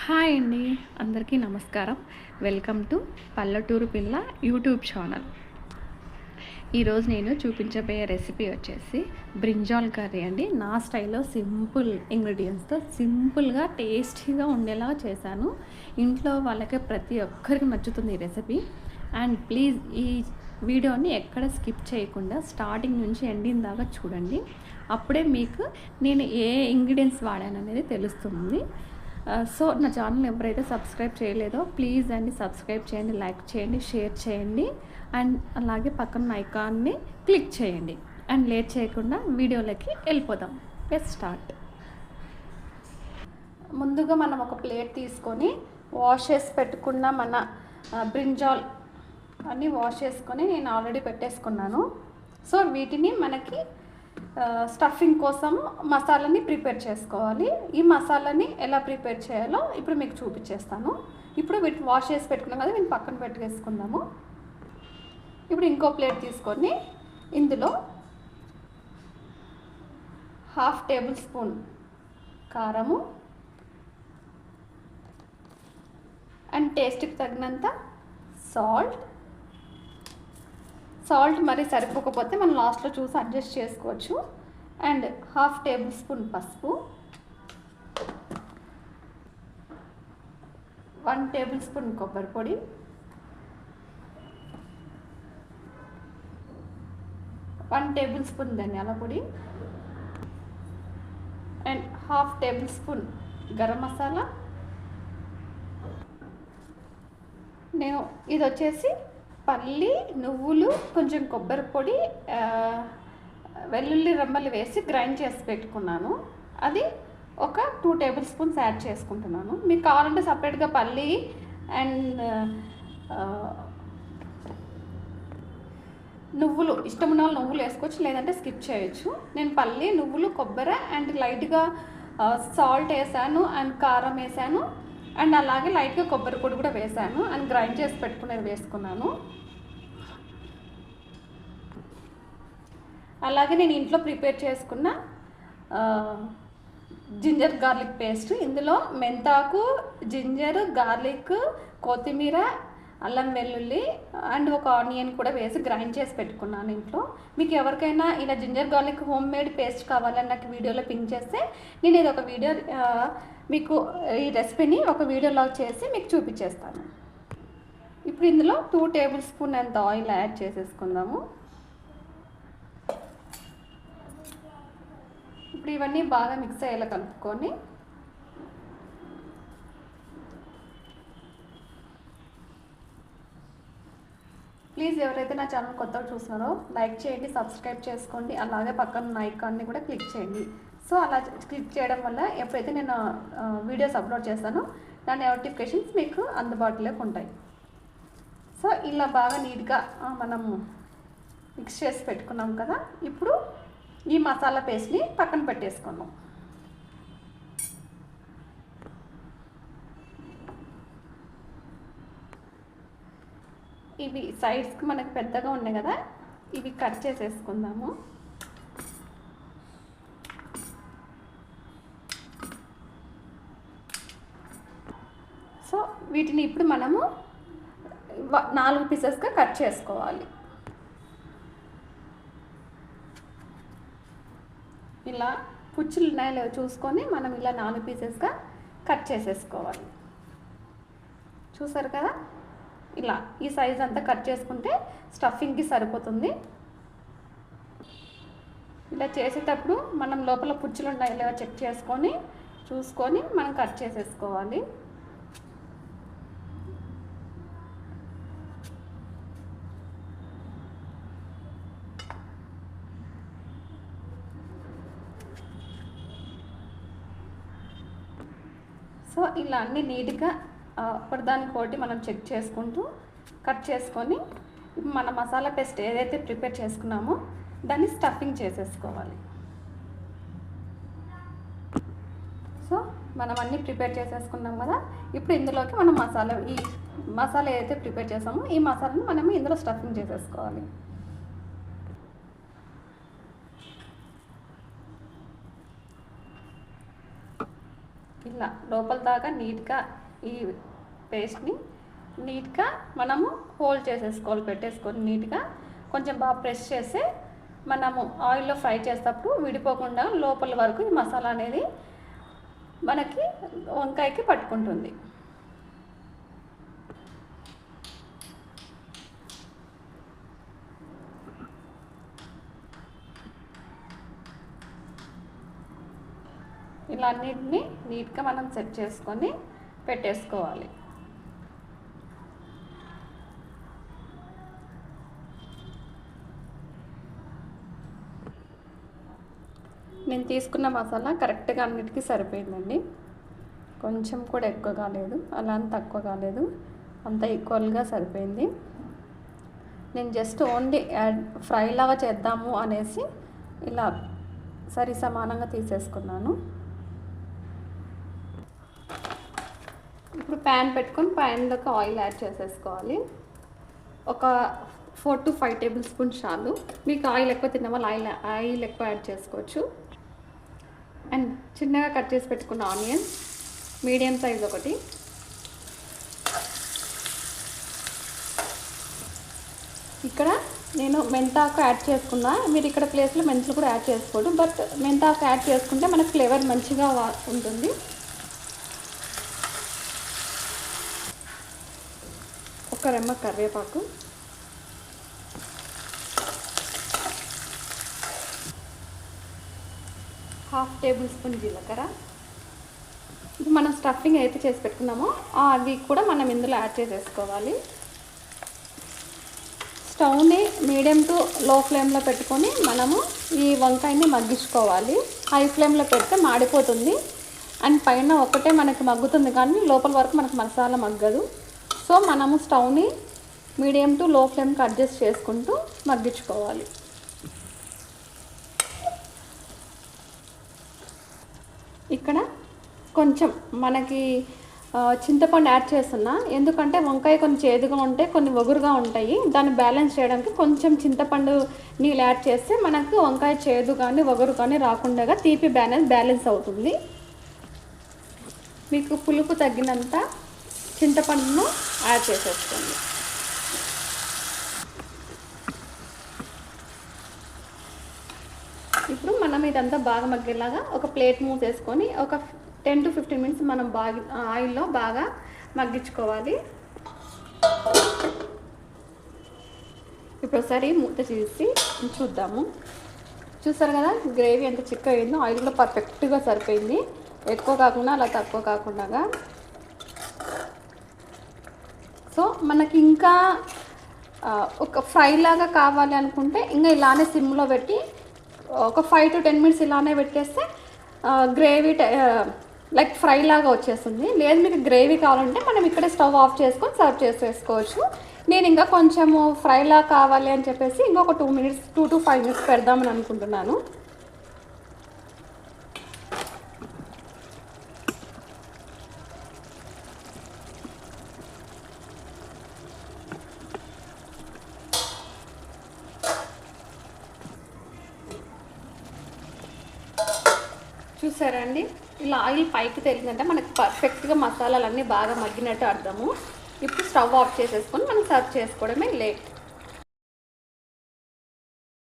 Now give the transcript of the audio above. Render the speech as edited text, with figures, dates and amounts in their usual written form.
Hi అండి, అందరికీ నమస్కారం. వెల్కమ్ టు పల్లెటూరు పిల్ల యూట్యూబ్ ఛానల్. ఈరోజు నేను చూపించబోయే రెసిపీ వచ్చేసి బ్రింజాల్ కర్రీ అండి. నా స్టైల్లో సింపుల్ ఇంగ్రీడియంట్స్తో సింపుల్గా టేస్టీగా ఉండేలా చేశాను. ఇంట్లో వాళ్ళకి ప్రతి ఒక్కరికి నచ్చుతుంది ఈ రెసిపీ. అండ్ ప్లీజ్ ఈ వీడియోని ఎక్కడ స్కిప్ చేయకుండా స్టార్టింగ్ నుంచి ఎండింగ్ దాకా చూడండి. అప్పుడే మీకు నేను ఏ ఇంగ్రీడియంట్స్ వాడాను అనేది తెలుస్తుంది. సో నా ఛానల్ ఎవరైతే సబ్స్క్రైబ్ చేయలేదో ప్లీజ్ అండి సబ్స్క్రైబ్ చేయండి, లైక్ చేయండి, షేర్ చేయండి అండ్ అలాగే పక్కన ఐకాన్ని క్లిక్ చేయండి. అండ్ లేట్ చేయకుండా వీడియోలోకి వెళ్ళిపోదాం. Let's start. ముందుగా మనం ఒక ప్లేట్ తీసుకొని వాష్ చేసి పెట్టుకున్న మన బ్రింజాల్ అన్నీ వాష్ చేసుకొని నేను ఆల్రెడీ పెట్టేసుకున్నాను. సో వీటిని మనకి స్టఫింగ్ కోసం మసాలాని ప్రిపేర్ చేసుకోవాలి. ఈ మసాలాని ఎలా ప్రిపేర్ చేయాలో ఇప్పుడు మీకు చూపించేస్తాను. ఇప్పుడు వీటిని వాష్ చేసి పెట్టుకున్నాం కదా, వీటిని పక్కన పెట్టేసుకుందాము. ఇప్పుడు ఇంకో ప్లేట్ తీసుకొని ఇందులో 1/2 టేబుల్ స్పూన్ కారము అండ్ టేస్ట్కి తగినంత సాల్ట్ మరి సరిపోకపోతే మనం లాస్ట్లో చూసి అడ్జస్ట్ చేసుకోవచ్చు. అండ్ 1/2 టేబుల్ స్పూన్ పసుపు, 1 టేబుల్ స్పూన్ కొబ్బరి పొడి, 1 టేబుల్ స్పూన్ ధనియాల పొడి and 1/2 table spoon garam masala. నేను ఇది వచ్చేసి పల్లి, నువ్వులు, కొంచెం కొబ్బరి పొడి, వెల్లుల్లి రెమ్మలు వేసి గ్రైండ్ చేసి పెట్టుకున్నాను. అది ఒక 2 టేబుల్ స్పూన్స్ యాడ్ చేసుకుంటున్నాను. మీకు కావాలంటే సపరేట్గా పల్లి అండ్ నువ్వులు ఇష్టం ఉన్న వాళ్ళు నువ్వులు వేసుకోవచ్చు, లేదంటే స్కిప్ చేయొచ్చు. నేను పల్లి, నువ్వులు, కొబ్బరి అండ్ లైట్గా సాల్ట్ వేసాను అండ్ కారం వేసాను అండ్ అలాగే లైట్గా కొబ్బరి పొడి కూడా వేసాను అండ్ గ్రైండ్ చేసి పెట్టుకునేది వేసుకున్నాను. అలాగే నేను ఇంట్లో ప్రిపేర్ చేసుకున్న జింజర్ గార్లిక్ పేస్ట్, ఇందులో మెంతాకు, జింజర్, గార్లిక్, కొత్తిమీర, అల్లం వెల్లుల్లి అండ్ ఒక ఆనియన్ కూడా వేసి గ్రైండ్ చేసి పెట్టుకున్నాను ఇంట్లో. మీకు ఎవరికైనా ఇలా ginger garlic homemade paste కావాలని నాకు వీడియోలో పింక్ చేస్తే నేను ఇది ఒక వీడియో మీకు ఈ రెసిపీని ఒక వీడియోలో చేసి మీకు చూపించేస్తాను. ఇప్పుడు ఇందులో 2 టేబుల్ స్పూన్ అంత ఆయిల్ యాడ్ చేసేసుకుందాము. ఇప్పుడు ఇవన్నీ బాగా మిక్స్ అయ్యేలా కలుపుకొని ప్లీజ్ ఎవరైతే నా ఛానల్ కొత్తగా చూస్తున్నారో లైక్ చేయండి, సబ్స్క్రైబ్ చేసుకోండి, అలాగే పక్కన ఉన్న ఐకాన్ని కూడా క్లిక్ చేయండి. సో అలా క్లిక్ చేయడం వల్ల ఎప్పుడైతే నేను వీడియోస్ అప్లోడ్ చేస్తానో దాని నోటిఫికేషన్స్ మీకు అందుబాటులోకి ఉంటాయి. సో ఇలా బాగా నీట్గా మనం మిక్స్ చేసి పెట్టుకున్నాం కదా. ఇప్పుడు ఈ మసాలా పేస్ట్ని పక్కన పెట్టేసుకున్నాం. ఇవి సైడ్స్కి మనకు పెద్దగా ఉన్నాయి కదా, ఇవి కట్ చేసేసుకుందాము. సో వీటిని ఇప్పుడు మనము 4 పీసెస్గా కట్ చేసుకోవాలి. ఇలా పుచ్చులు ఉన్నాయో లేవో చూసుకొని మనం ఇలా 4 పీసెస్గా కట్ చేసేసుకోవాలి. చూసారు కదా, ఇలా ఈ సైజ్ అంతా కట్ చేసుకుంటే స్టఫింగ్కి సరిపోతుంది. ఇలా చేసేటప్పుడు మనం లోపల పుచ్చులు ఉన్నాయో లేవో చెక్ చేసుకొని చూసుకొని మనం కట్ చేసేసుకోవాలి. సో ఇలా అన్నీ నీట్గా ఒకదానికోటి మనం చెక్ చేసుకుంటూ కట్ చేసుకొని మన మసాలా పేస్ట్ ఏదైతే ప్రిపేర్ చేసుకున్నామో దాన్ని స్టఫింగ్ చేసేసుకోవాలి. సో మనం అన్నీ ప్రిపేర్ చేసేసుకున్నాం కదా. ఇప్పుడు ఇందులోకి మనం ఈ మసాలా ఏదైతే ప్రిపేర్ చేసామో ఈ మసాలాని మనం ఇందులో స్టఫింగ్ చేసేసుకోవాలి. ఇలా లోపల దాకా నీట్గా ఈ పేస్ట్ని నీట్గా మనము హోల్డ్ చేసేసుకోవాలి, పెట్టేసుకొని నీట్గా కొంచెం బాగా ప్రెస్ చేసి మనము ఆయిల్లో ఫ్రై చేసేటప్పుడు విడిపోకుండా లోపల వరకు ఈ మసాలా అనేది మనకి వంకాయకి పట్టుకుంటుంది. ఇలా అన్నిటిని నీట్గా మనం సెట్ చేసుకొని పెట్టేసుకోవాలి. నేను తీసుకున్న మసాలా కరెక్ట్గా అన్నిటికీ సరిపోయిందండి. కొంచెం కూడా ఎక్కువ కాలేదు, అలా అని తక్కువ కాలేదు, అంత ఈక్వల్గా సరిపోయింది. నేను జస్ట్ ఓన్లీ ఫ్రై లాగా చేద్దాము అనేసి ఇలా సరి సమానంగా తీసేసుకున్నాను. ఇప్పుడు ప్యాన్ పెట్టుకొని ప్యాన్లోకి ఆయిల్ యాడ్ చేసేసుకోవాలి. ఒక 4 to 5 టేబుల్ స్పూన్స్ చాలు. మీకు ఆయిల్ ఎక్కువ తిన్న వాళ్ళు ఆయిల్ ఎక్కువ యాడ్ చేసుకోవచ్చు. అండ్ చిన్నగా కట్ చేసి పెట్టుకున్న ఆనియన్ మీడియం సైజ్ ఒకటి, ఇక్కడ నేను మెంతాకు యాడ్ చేసుకున్నా. మీరు ఇక్కడ ప్లేస్లో మెంతులు కూడా యాడ్ చేసుకోండి, బట్ మెంతాకు యాడ్ చేసుకుంటే మనకు ఫ్లేవర్ మంచిగా ఉంటుంది. ఒక రెమ్మ కరివేపాకు, హాఫ్ టేబుల్ స్పూన్ జీలకర్ర. ఇప్పుడు మనం స్టఫింగ్ అయితే చేసి పెట్టుకున్నామో అవి కూడా మనం ఇందులో యాడ్ చేసేసుకోవాలి. స్టవ్ని మీడియం టు లో ఫ్లేమ్లో పెట్టుకొని మనము ఈ వంకాయని మగ్గించుకోవాలి. హై ఫ్లేమ్లో పెడితే మాడిపోతుంది అండ్ పైన ఒకటే మనకి మగ్గుతుంది కానీ లోపల వరకు మనకు మసాలా మగ్గదు. సో మనము స్టవ్ని మీడియం టు లో ఫ్లేమ్కి అడ్జస్ట్ చేసుకుంటూ మగ్గించుకోవాలి. ఇక్కడ కొంచెం మనకి చింతపండు యాడ్ చేస్తున్నా, ఎందుకంటే వంకాయ కొన్ని చేదుగా ఉంటాయి, కొన్ని ఒగురుగా ఉంటాయి. దాన్ని బ్యాలెన్స్ చేయడానికి కొంచెం చింతపండు నీళ్ళు యాడ్ చేస్తే మనకు వంకాయ చేదు కానీ ఒగురు కానీ రాకుండా తీపి బ్యాలెన్స్ అవుతుంది. మీకు పులుపు తగ్గినంత చింతపండును యాడ్ చేసేసుకోండి. ఇప్పుడు మనం ఇదంతా బాగా మగ్గేలాగా ఒక ప్లేట్ మూవ్ చేసుకొని ఒక 10 to 15 మినిట్స్ మనం బాగా ఆయిల్లో బాగా మగ్గించుకోవాలి. ఇప్పుడు ఒకసారి మూత చేసి చూద్దాము. చూసారు కదా గ్రేవీ ఎంత చిక్కగా అయిందో, ఆయిల్ కూడా పర్ఫెక్ట్గా సరిపోయింది, ఎక్కువ కాకుండా అలా తక్కువ కాకుండా. సో మనకి ఇంకా ఒక ఫ్రై లాగా కావాలి అనుకుంటే ఇంకా ఇలానే సిమ్లో పెట్టి ఒక 5 to 10 మినిట్స్ ఇలానే పెట్టేస్తే గ్రేవీ లైక్ ఫ్రై లాగా వచ్చేస్తుంది. లేదు మీకు గ్రేవీ కావాలంటే మనం ఇక్కడే స్టవ్ ఆఫ్ చేసుకొని సర్వ్ చేసేసుకోవచ్చు. నేను ఇంకా కొంచెము ఫ్రై లాగా కావాలి అని చెప్పేసి ఇంకొక 2 to 5 మినిట్స్ పెడదామని అనుకుంటున్నాను. చూసారా అండి, ఇలా ఆయిల్ పైకి తేలిందంటే మనకు పర్ఫెక్ట్గా మసాలాలన్నీ బాగా మగ్గినట్టు అర్థము. ఇప్పుడు స్టవ్ ఆఫ్ చేసేసుకొని మనం సర్వ్ చేసుకోవడమే లేట్.